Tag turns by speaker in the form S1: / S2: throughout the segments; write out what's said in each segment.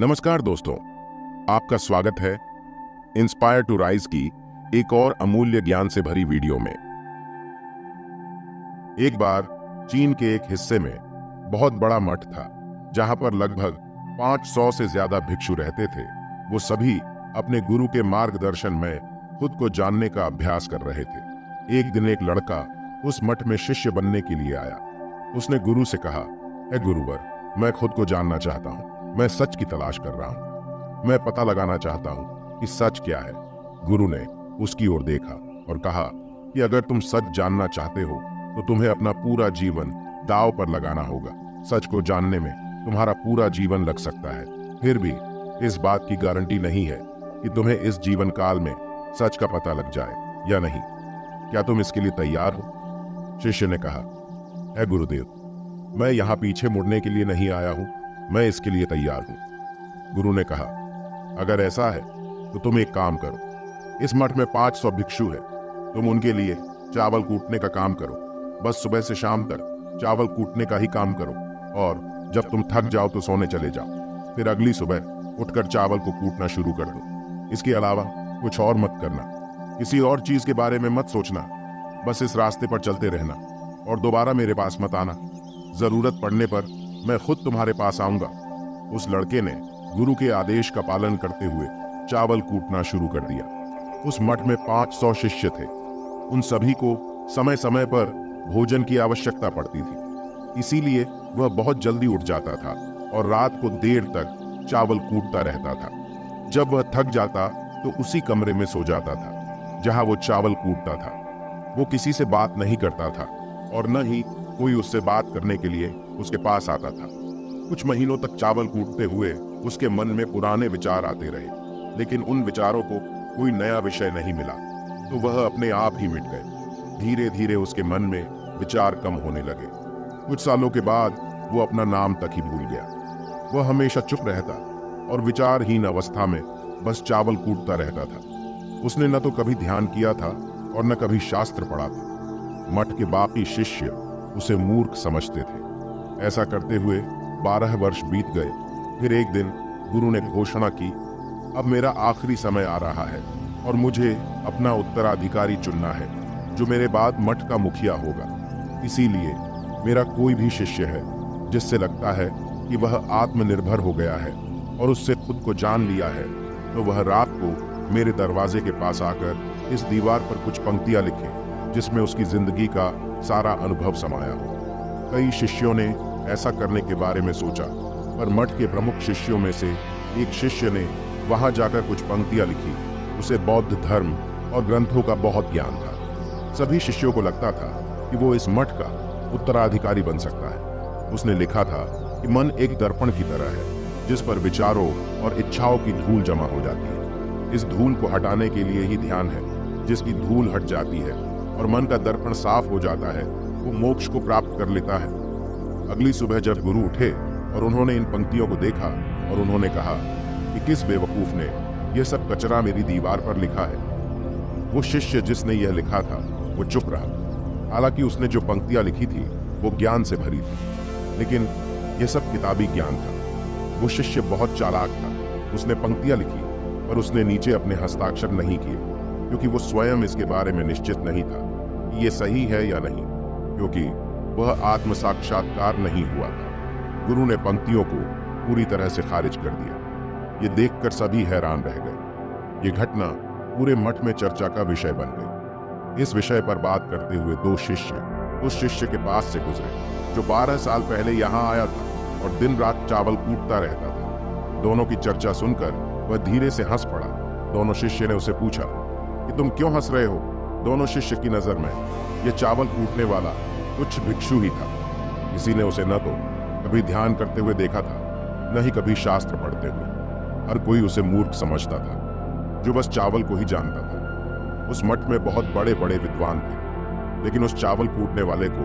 S1: नमस्कार दोस्तों, आपका स्वागत है इंस्पायर टू राइज की एक और अमूल्य ज्ञान से भरी वीडियो में। एक बार चीन के एक हिस्से में बहुत बड़ा मठ था जहां पर लगभग 500 से ज्यादा भिक्षु रहते थे। वो सभी अपने गुरु के मार्गदर्शन में खुद को जानने का अभ्यास कर रहे थे। एक दिन एक लड़का उस मठ में शिष्य बनने के लिए आया। उसने गुरु से कहा, "हे गुरुवर, मैं खुद को जानना चाहता हूँ। मैं सच की तलाश कर रहा हूँ। मैं पता लगाना चाहता हूँ कि सच क्या है।" गुरु ने उसकी ओर देखा और कहा कि अगर तुम सच जानना चाहते हो तो तुम्हें अपना पूरा जीवन दांव पर लगाना होगा। सच को जानने में तुम्हारा पूरा जीवन लग सकता है, फिर भी इस बात की गारंटी नहीं है कि तुम्हें इस जीवन काल में सच का पता लग जाए या नहीं। क्या तुम इसके लिए तैयार हो? शिष्य ने कहा, "हे गुरुदेव, मैं यहाँ पीछे मुड़ने के लिए नहीं आया हूँ, मैं इसके लिए तैयार हूँ।" गुरु ने कहा, "अगर ऐसा है तो तुम एक काम करो। इस मठ में 500 भिक्षु है। तुम उनके लिए चावल कूटने का काम करो। बस सुबह से शाम तक चावल कूटने का ही काम करो और जब तुम थक जाओ तो सोने चले जाओ। फिर अगली सुबह उठकर चावल को कूटना शुरू कर दो। इसके अलावा कुछ और मत करना। किसी और चीज के बारे में मत सोचना। बस इस रास्ते पर चलते रहना और दोबारा मेरे पास मत आना। जरूरत पड़ने पर मैं खुद तुम्हारे पास आऊंगा।" उस लड़के ने गुरु के आदेश का पालन करते हुए चावल कूटना शुरू कर दिया। उस मठ में 500 शिष्य थे। उन सभी को समय समय पर भोजन की आवश्यकता पड़ती थी, इसीलिए वह बहुत जल्दी उठ जाता था और रात को देर तक चावल कूटता रहता था। जब वह थक जाता तो उसी कमरे में सो जाता था जहां वो चावल कूटता था। वो किसी से बात नहीं करता था और न ही कोई उससे बात करने के लिए उसके पास आता था। कुछ महीनों तक चावल कूटते हुए उसके मन में पुराने विचार आते रहे, लेकिन उन विचारों को कोई नया विषय नहीं मिला, तो वह अपने आप ही मिट गए। धीरे धीरे उसके मन में विचार कम होने लगे। कुछ सालों के बाद वो अपना नाम तक ही भूल गया। वह हमेशा चुप रहता और विचारहीन अवस्था में बस चावल कूटता रहता था। उसने न तो कभी ध्यान किया था और न कभी शास्त्र पढ़ा था। मठ के बाकी शिष्य उसे मूर्ख समझते थे। ऐसा करते हुए 12 वर्ष बीत गए। फिर एक दिन गुरु ने घोषणा की, "अब मेरा आखिरी समय आ रहा है और मुझे अपना उत्तराधिकारी चुनना है जो मेरे बाद मठ का मुखिया होगा। इसीलिए मेरा कोई भी शिष्य है जिससे लगता है कि वह आत्मनिर्भर हो गया है और उससे खुद को जान लिया है, तो वह रात को मेरे दरवाजे के पास आकर इस दीवार पर कुछ पंक्तियां लिखे जिसमें उसकी जिंदगी का सारा अनुभव समाया हो।" कई शिष्यों ने ऐसा करने के बारे में सोचा, पर मठ के प्रमुख शिष्यों में से एक शिष्य ने वहां जाकर कुछ पंक्तियां लिखी। उसे बौद्ध धर्म और ग्रंथों का बहुत ज्ञान था। सभी शिष्यों को लगता था कि वो इस मठ का उत्तराधिकारी बन सकता है। उसने लिखा था कि मन एक दर्पण की तरह है जिस पर विचारों और इच्छाओं की धूल जमा हो जाती है। इस धूल को हटाने के लिए ही ध्यान है। जिसकी धूल हट जाती है और मन का दर्पण साफ हो जाता है, वो मोक्ष को प्राप्त कर लेता है। अगली सुबह जब गुरु उठे और उन्होंने इन पंक्तियों को देखा और उन्होंने कहा कि किस बेवकूफ ने यह सब कचरा मेरी दीवार पर लिखा है। वो शिष्य जिसने यह लिखा था वो चुप रहा। हालांकि उसने जो पंक्तियां लिखी थी वो ज्ञान से भरी थी, लेकिन यह सब किताबी ज्ञान था। वो शिष्य बहुत चालाक था। उसने पंक्तियां लिखी पर उसने नीचे अपने हस्ताक्षर नहीं किए, क्योंकि वो स्वयं इसके बारे में निश्चित नहीं था कि ये सही है या नहीं, क्योंकि वह आत्म साक्षात्कार नहीं हुआ था। गुरु ने पंक्तियों को पूरी तरह से खारिज कर दिया। ये देखकर सभी हैरान रह गए। ये घटना पूरे मठ में चर्चा का विषय बन गई। इस विषय पर बात करते हुए दो शिष्य उस शिष्य के पास से गुजरे जो 12 साल पहले यहाँ आया था और दिन रात चावल कूटता रहता था। दोनों की चर्चा सुनकर वह धीरे से हंस पड़ा। दोनों शिष्य ने उसे पूछा कि तुम क्यों हंस रहे हो? दोनों शिष्य की नजर में यह चावल कूटने वाला कुछ भिक्षु ही था। किसी ने उसे न तो कभी ध्यान करते हुए देखा था, न ही कभी शास्त्र पढ़ते हुए। हर कोई उसे मूर्ख समझता था जो बस चावल को ही जानता था। उस मठ में बहुत बड़े बड़े विद्वान थे, लेकिन उस चावल कूटने वाले को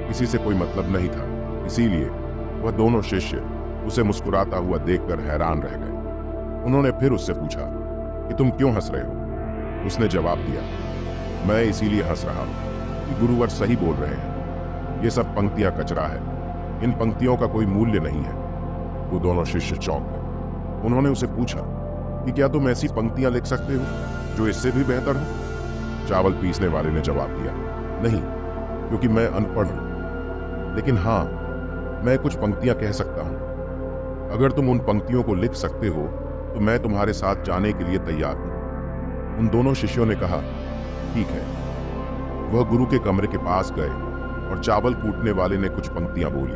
S1: किसी से कोई मतलब नहीं था। इसीलिए वह दोनों शिष्य उसे मुस्कुराता हुआ देखकर हैरान रह गए। उन्होंने फिर उससे पूछा कि तुम क्यों हंस रहे हो? उसने जवाब दिया, मैं इसीलिए हंस रहा हूं कि गुरुवर सही बोल रहे हैं। ये सब पंक्तियां कचरा है। इन पंक्तियों का कोई मूल्य नहीं है। वो दोनों शिष्य चौंक गए। उन्होंने उसे पूछा कि क्या तुम ऐसी पंक्तियां लिख सकते हो जो इससे भी बेहतर हो? चावल पीसने वाले ने जवाब दिया, नहीं, क्योंकि मैं अनपढ़ हूं। लेकिन हाँ, मैं कुछ पंक्तियां कह सकता हूं। अगर तुम उन पंक्तियों को लिख सकते हो तो मैं तुम्हारे साथ जाने के लिए तैयार हूं। उन दोनों शिष्यों ने कहा, ठीक है। वह गुरु के कमरे के पास गए और चावल कूटने वाले ने कुछ पंक्तियां बोली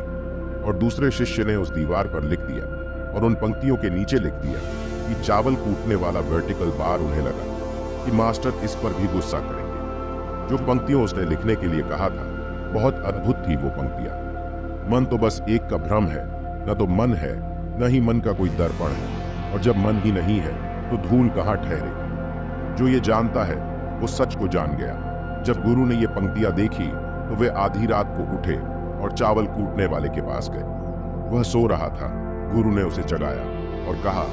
S1: और दूसरे शिष्य ने उस दीवार पर लिख दिया और उन पंक्तियों के नीचे लिख दिया कि चावल कूटने वाला वर्टिकल बार। उन्हें लगा कि मास्टर इस पर भी गुस्सा करेंगे। जो पंक्तियों उसने लिखने के लिए कहा था, बहुत अद्भुत थी वो पंक्तियां। मन तो बस एक का भ्रम है, न तो मन है न ही मन का कोई दर्पण है, और जब मन ही नहीं है तो धूल कहाँ ठहरे। जो ये जानता है वो सच को जान गया। जब गुरु ने ये पंक्तियां देखी तो वे आधी रात को उठे और चावल कूटने वाले के पास गए। वह सो रहा था। गुरु ने उसे जगाया और कहा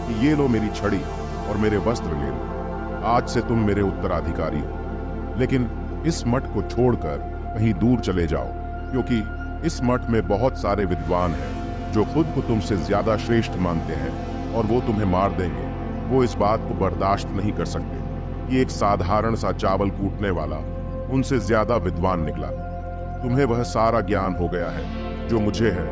S1: कि ये लो मेरी छड़ी और मेरे वस्त्र ले लो। आज से तुम मेरे उत्तराधिकारी हो, लेकिन इस मठ को छोड़कर कहीं दूर चले जाओ, क्योंकि इस मठ में बहुत सारे विद्वान हैं जो खुद को तुमसे ज्यादा श्रेष्ठ मानते हैं और वो तुम्हें मार देंगे। वो इस बात को बर्दाश्त नहीं कर सकते कि एक साधारण सा चावल कूटने वाला उनसे ज्यादा विद्वान निकला। तुम्हें वह सारा ज्ञान हो गया है जो मुझे है।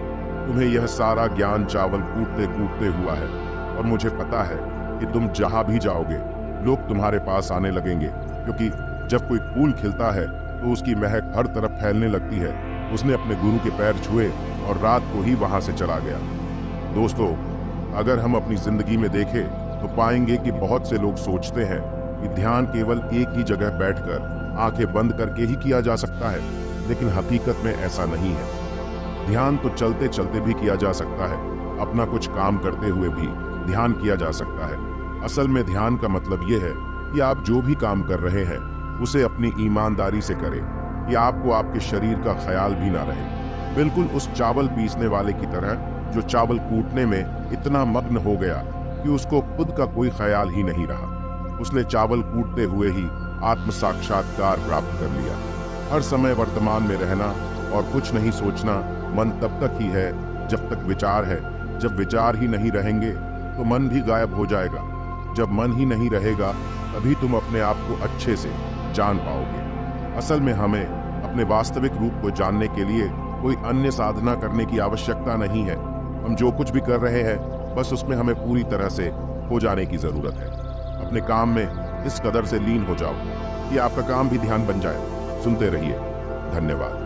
S1: तुम्हें यह सारा ज्ञान चावल कूटते कूटते हुआ है, और मुझे पता है कि तुम जहां भी जाओगे लोग तुम्हारे पास आने लगेंगे, क्योंकि जब कोई फूल खिलता है तो उसकी महक हर तरफ फैलने लगती है। उसने अपने गुरु के पैर छुए और रात को ही वहां से चला गया। दोस्तों, अगर हम अपनी जिंदगी में देखें तो पाएंगे कि बहुत से लोग सोचते हैं कि ध्यान केवल एक ही जगह बैठकर आंखें बंद करके ही किया जा सकता है, लेकिन हकीकत में ऐसा नहीं है। ध्यान तो चलते चलते भी किया जा सकता है। अपना कुछ काम करते हुए भी ध्यान किया जा सकता है। असल में ध्यान का मतलब यह है कि आप जो भी काम कर रहे हैं उसे अपनी ईमानदारी से करें, कि आपको आपके शरीर का ख्याल भी ना रहे। बिल्कुल उस चावल पीसने वाले की तरह जो चावल कूटने में इतना मग्न हो गया कि उसको खुद का कोई ख्याल ही नहीं रहा। उसने चावल कूटते हुए ही आत्म साक्षात्कार प्राप्त कर लिया। हर समय वर्तमान में रहना और कुछ नहीं सोचना मन तब तक ही है जब तक विचार है। जब विचार ही नहीं रहेंगे तो मन भी गायब हो जाएगा। जब मन ही नहीं रहेगा तभी तुम अपने आप को अच्छे से जान पाओगे। असल में हमें अपने वास्तविक रूप को जानने के लिए कोई अन्य साधना करने की आवश्यकता नहीं है। हम जो कुछ भी कर रहे हैं बस उसमें हमें पूरी तरह से खो जाने की जरूरत है। अपने काम में इस कदर से लीन हो जाओ कि आपका काम भी ध्यान बन जाए। सुनते रहिए। धन्यवाद।